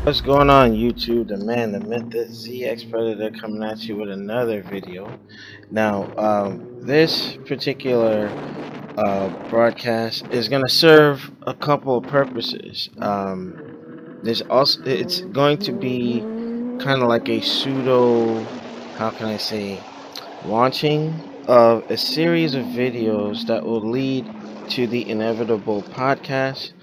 What's going on YouTube? The man, the myth, the ZXpredator coming at you with another video. Now, this particular broadcast is going to serve a couple of purposes. It's going to be kind of like a pseudo, how can I say, launching of a series of videos that will lead to the inevitable podcast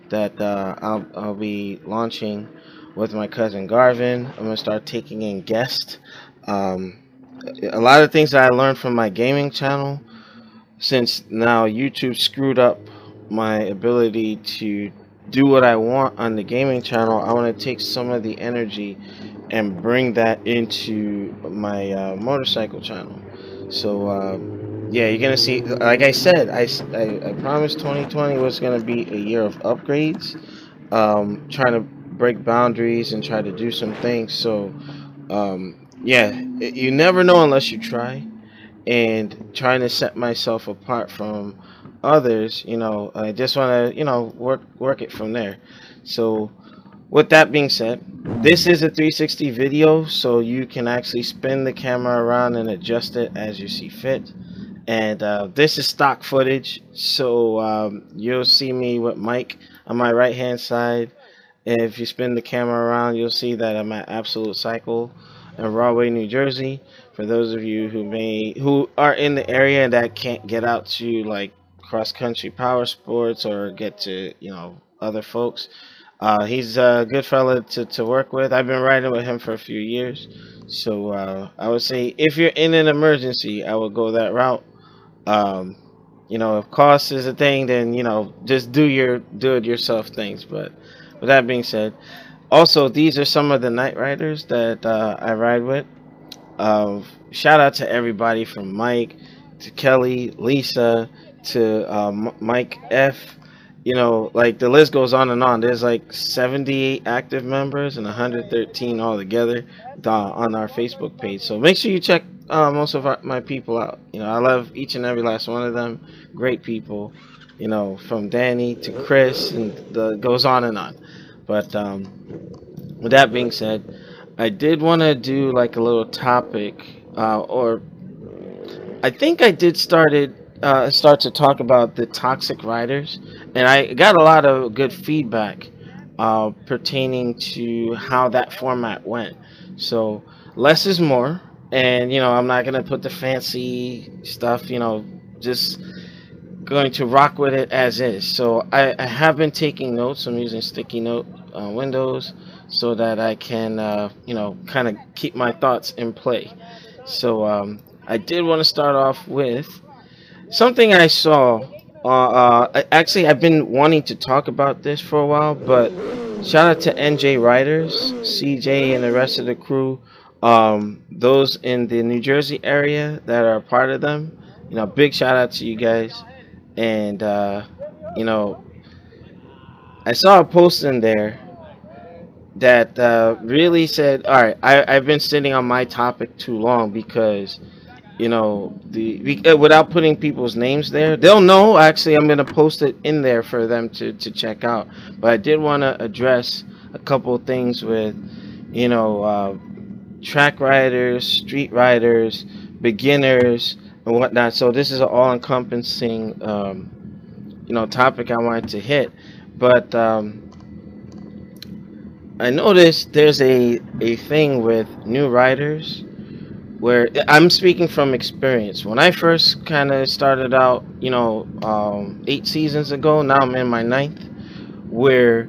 that I'll be launching with my cousin Garvin. I'm gonna start taking in guests. A lot of things that I learned from my gaming channel, since now YouTube screwed up my ability to do what I want on the gaming channel. I want to take some of the energy and bring that into my motorcycle channel. So yeah, you're gonna see, like I said, I promised 2020 was gonna be a year of upgrades, trying to break boundaries and try to do some things. So yeah, you never know unless you try, and trying to set myself apart from others, I just want to work it from there. So with that being said, this is a 360 video, so you can actually spin the camera around and adjust it as you see fit. And this is stock footage, so you'll see me with Mike on my right hand side. And if you spin the camera around, you'll see that I'm at Absolute Cycle in Rahway, New Jersey. For those of you who are in the area that can't get out to like cross country power sports or get to other folks, he's a good fella to work with. I've been riding with him for a few years, so I would say if you're in an emergency, I would go that route. If cost is a thing, then just do it yourself things. But with that being said, also these are some of the night riders that I ride with. Shout out to everybody from Mike to Kelly, Lisa to Mike F. Like the list goes on and on. There's like 78 active members and 113 altogether on our Facebook page. So make sure you check most of my people out. I love each and every last one of them. Great people. From Danny to Chris, and goes on and on. But with that being said, I did want to do like a little topic, or I think I did start to talk about the toxic riders, and I got a lot of good feedback pertaining to how that format went. So less is more, and I'm not gonna put the fancy stuff, just going to rock with it as is. So I have been taking notes. I'm using sticky note windows so that I can kind of keep my thoughts in play. So I did want to start off with something I saw. Actually, I've been wanting to talk about this for a while, but shout out to NJ Riders, CJ, and the rest of the crew. Those in the New Jersey area that are a part of them. Big shout out to you guys. And I saw a post in there that really said, all right, I've been sitting on my topic too long, because without putting people's names there, they'll know. Actually, I'm going to post it in there for them to check out. But I did want to address a couple of things with track riders, street riders, beginners, and whatnot. So this is an all-encompassing topic I wanted to hit. But I noticed there's a thing with new riders, where I'm speaking from experience. When I first kind of started out, 8 seasons ago, now I'm in my 9th, where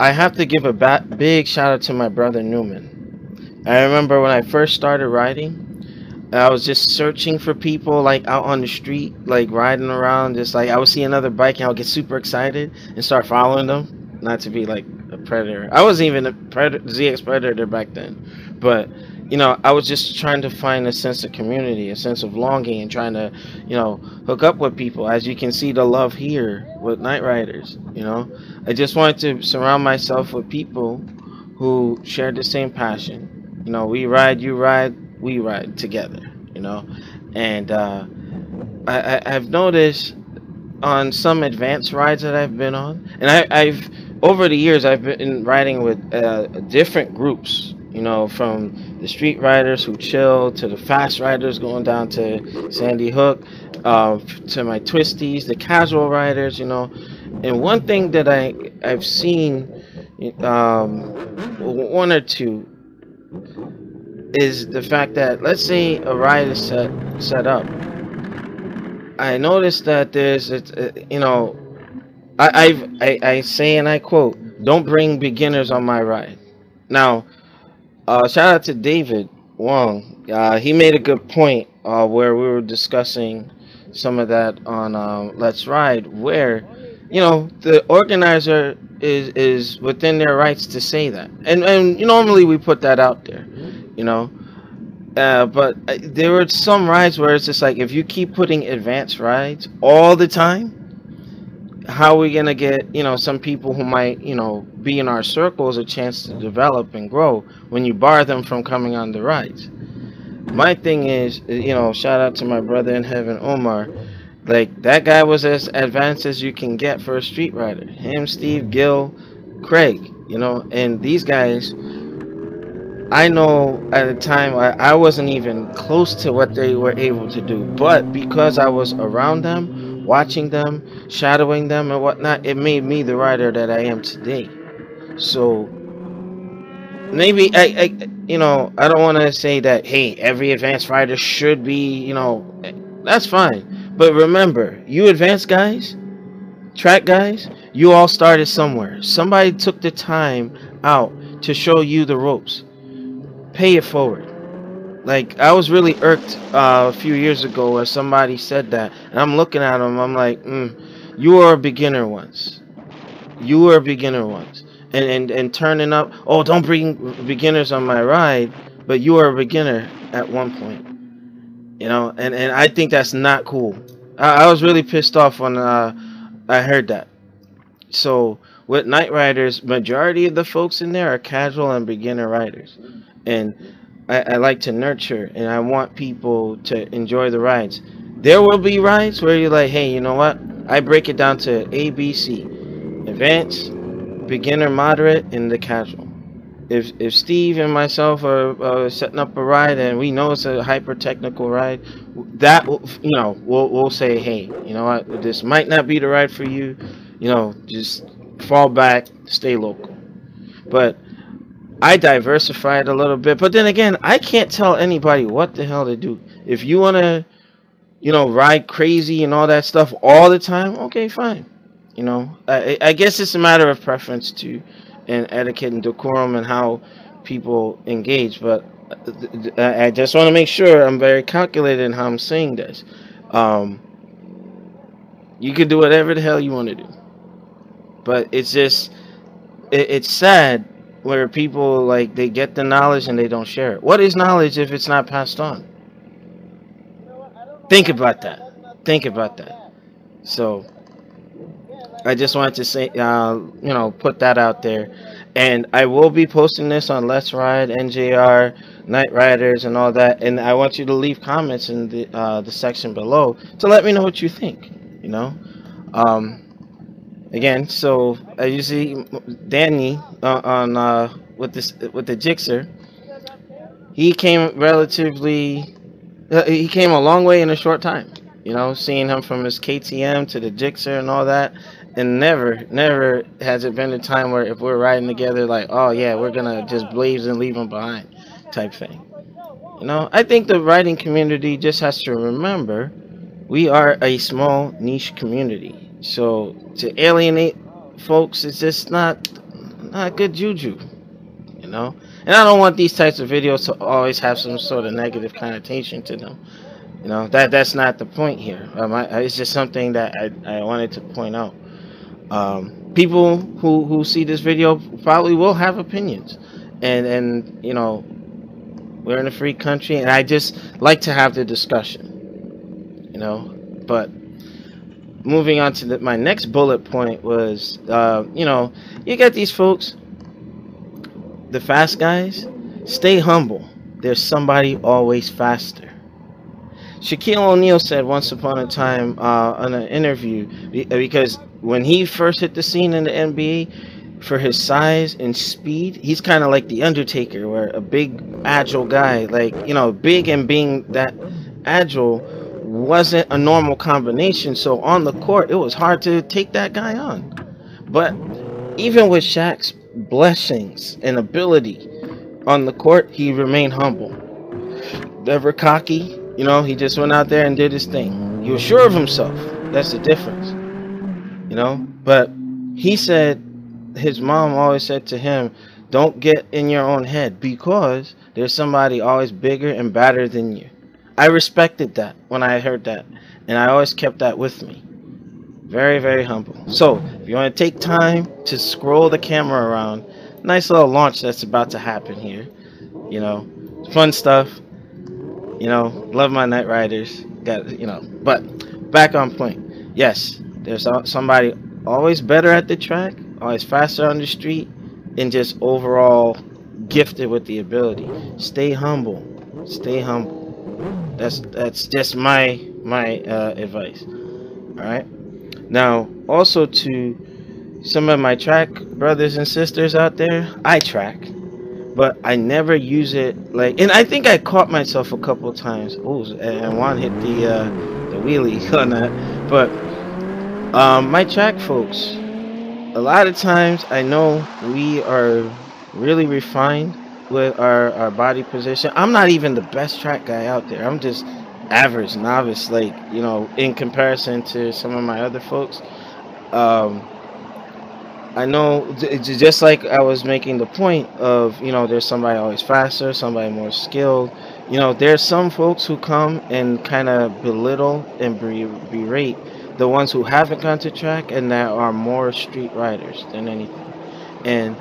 I have to give a big shout out to my brother Newman. I remember when I first started riding, I was just searching for people like out on the street, like riding around, just like I would see another bike and I would get super excited and start following them. Not to be like a predator. I wasn't even a ZXpredator back then, but I was just trying to find a sense of community, a sense of longing, and trying to hook up with people. As you can see, the love here with Night Riders. I just wanted to surround myself with people who shared the same passion. We ride, you ride, we ride together. And I've noticed on some advanced rides that I've been on, and I've over the years I've been riding with different groups. From the street riders who chill to the fast riders going down to Sandy Hook, to my twisties, the casual riders. And one thing that I've seen, one or two, is the fact that, let's say a ride is set up. I noticed that I say, and I quote, "Don't bring beginners on my ride." Now, shout out to David Wong. He made a good point where we were discussing some of that on Let's Ride, where the organizer is within their rights to say that, and normally we put that out there, you know. But there were some rides where it's just like, if you keep putting advanced rides all the time, how are we gonna get some people who might be in our circles a chance to develop and grow when you bar them from coming on the rides? My thing is, shout out to my brother in heaven, Omar. Like, that guy was as advanced as you can get for a street rider. Him, Steve, Gil, Craig, and these guys, I know at the time I wasn't even close to what they were able to do, but because I was around them, watching them, shadowing them and whatnot, it made me the rider that I am today. So maybe I don't want to say that, hey, every advanced rider should be, that's fine. But remember, you advanced guys, track guys, you all started somewhere. Somebody took the time out to show you the ropes. Pay it forward. Like, I was really irked a few years ago where somebody said that, and I'm looking at them, I'm like, you were a beginner once. You were a beginner once. And turning up, oh, don't bring beginners on my ride, but you were a beginner at one point. And I think that's not cool. I was really pissed off when I heard that. So with Night Riders, majority of the folks in there are casual and beginner riders. And I like to nurture, and I want people to enjoy the rides. There will be rides where you're like, hey, you know what? I break it down to A, B, C. Advanced, beginner, moderate, and the casual. If Steve and myself are setting up a ride and we know it's a hyper technical ride, that we'll say, hey, you know what, this might not be the ride for you. Just fall back, stay local. But I diversified a little bit. But then again, I can't tell anybody what the hell to do. If you want to, ride crazy and all that stuff all the time, okay, fine. I guess it's a matter of preference too, and etiquette and decorum and how people engage. But I just want to make sure I'm very calculated in how I'm saying this. You can do whatever the hell you want to do, but it's just it's sad where people, like, they get the knowledge and they don't share it. What is knowledge if it's not passed on? Think about that. Think about that. So I just wanted to say, put that out there. And I will be posting this on Let's Ride, NJR, Night Riders, and all that. And I want you to leave comments in the section below to let me know what you think. Again, so as you see, Danny on with the Gixxer, he came he came a long way in a short time. Seeing him from his KTM to the Gixxer and all that. And never has it been a time where if we're riding together, like, oh yeah, we're gonna just blaze and leave them behind type thing. I think the riding community just has to remember we are a small niche community. So to alienate folks, it's just not good juju, And I don't want these types of videos to always have some sort of negative connotation to them. That's not the point here. It's just something that I wanted to point out. People who see this video probably will have opinions, and we're in a free country, and I just like to have the discussion. But moving on to my next bullet point was, you got these folks, the fast guys, stay humble. There's somebody always faster. Shaquille O'Neal said once upon a time on an interview, because when he first hit the scene in the NBA, for his size and speed, he's kind of like the Undertaker, where a big, agile guy, like, big and being that agile wasn't a normal combination. So on the court, it was hard to take that guy on. But even with Shaq's blessings and ability on the court, he remained humble, never cocky. He just went out there and did his thing. He was sure of himself. That's the difference. But he said his mom always said to him, don't get in your own head because there's somebody always bigger and badder than you. I respected that when I heard that, and I always kept that with me. Very, very humble. So if you want to take time to scroll the camera around, nice little launch that's about to happen here. Fun stuff. Love my Night Riders. But back on point. Yes, there's somebody always better at the track, always faster on the street, and just overall gifted with the ability. Stay humble. Stay humble. That's just my advice. All right. Now, also to some of my track brothers and sisters out there, I track, but I never use it and I think I caught myself a couple times. Oh, and one hit the wheelie on that. But my track folks, a lot of times I know we are really refined with our body position. I'm not even the best track guy out there. I'm just average novice, in comparison to some of my other folks. I know it's just like I was making the point of, there's somebody always faster, somebody more skilled. There's some folks who come and kind of belittle and berate the ones who haven't gone to track and that are more street riders than anything. And,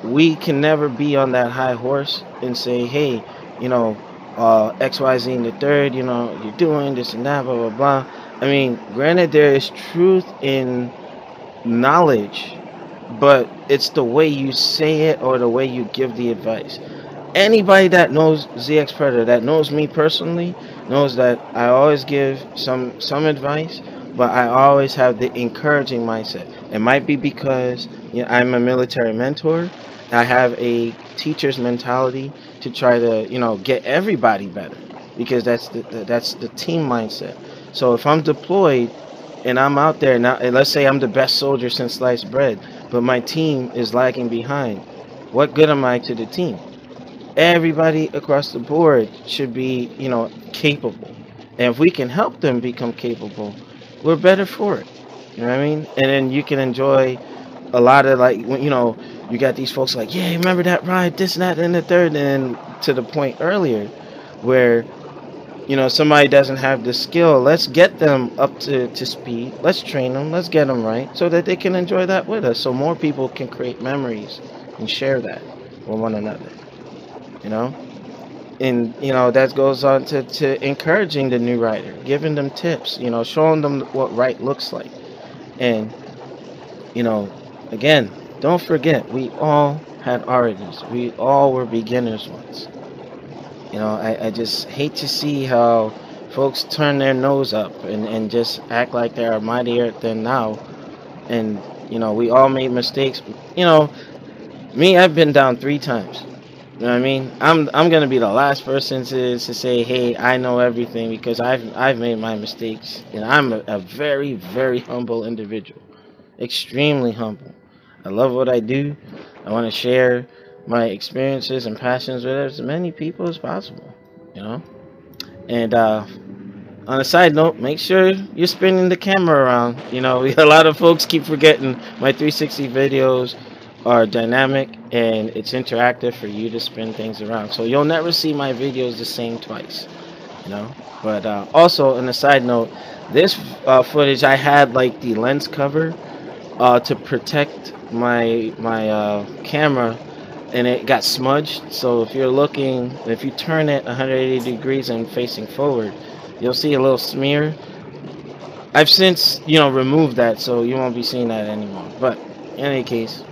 we can never be on that high horse and say, hey, XYZ in the third, you're doing this and that, blah, blah, blah. I mean, granted, there is truth in knowledge, but it's the way you say it or the way you give the advice. Anybody that knows ZXpredator, that knows me personally, knows that I always give some advice, but I always have the encouraging mindset. It might be because I'm a military mentor. I have a teacher's mentality to try to get everybody better, because that's the team mindset. So if I'm deployed and I'm out there now, and let's say I'm the best soldier since sliced bread, but my team is lagging behind, what good am I to the team? Everybody across the board should be capable, and if we can help them become capable, we're better for it. You know what I mean? And then you can enjoy a lot of when you got these folks like, yeah, remember that ride, this and that and the third, and to the point earlier where somebody doesn't have the skill, let's get them up to speed, let's train them, let's get them right so that they can enjoy that with us, so more people can create memories and share that with one another. And that goes on to encouraging the new rider, giving them tips, showing them what right looks like. And again, don't forget, we all had origins. We all were beginners once. I just hate to see how folks turn their nose up and just act like they are mightier than now. And, we all made mistakes. Me, I've been down 3 times. You know what I mean? I'm gonna be the last person to say, hey, I know everything, because I've made my mistakes. And I'm a very, very humble individual. Extremely humble. I love what I do. I want to share my experiences and passions with as many people as possible, And on a side note, make sure you're spinning the camera around. A lot of folks keep forgetting my 360 videos are dynamic and it's interactive for you to spin things around. So you'll never see my videos the same twice, But also, on a side note, this footage, I had the lens cover to protect my camera, and it got smudged. So if you turn it 180 degrees and facing forward, you'll see a little smear. I've since removed that, so you won't be seeing that anymore. But in any case,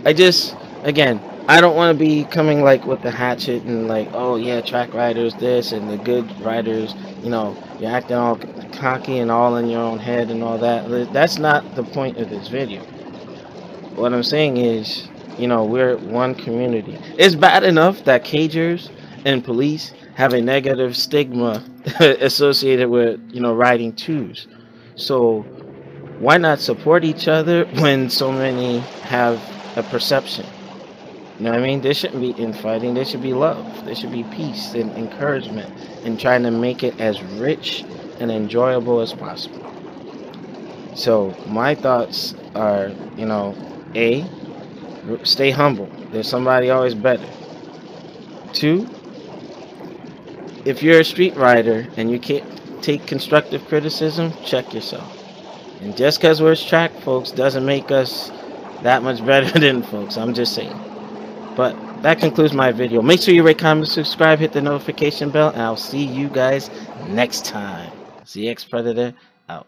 again, I don't want to be coming like with the hatchet and like, oh yeah, track riders this and the good riders, you're acting all cocky and all in your own head and all that. That's not the point of this video. What I'm saying is, we're one community. It's bad enough that cagers and police have a negative stigma associated with, riding twos. So why not support each other when so many have a perception? You know what I mean? There shouldn't be infighting. There should be love. There should be peace and encouragement and trying to make it as rich and enjoyable as possible. So my thoughts are, A, stay humble. There's somebody always better. 2, if you're a street rider and you can't take constructive criticism, check yourself. And just because we're track folks doesn't make us that much better than folks. I'm just saying. But that concludes my video. Make sure you rate, comment, subscribe, hit the notification bell, and I'll see you guys next time. ZXpredator out.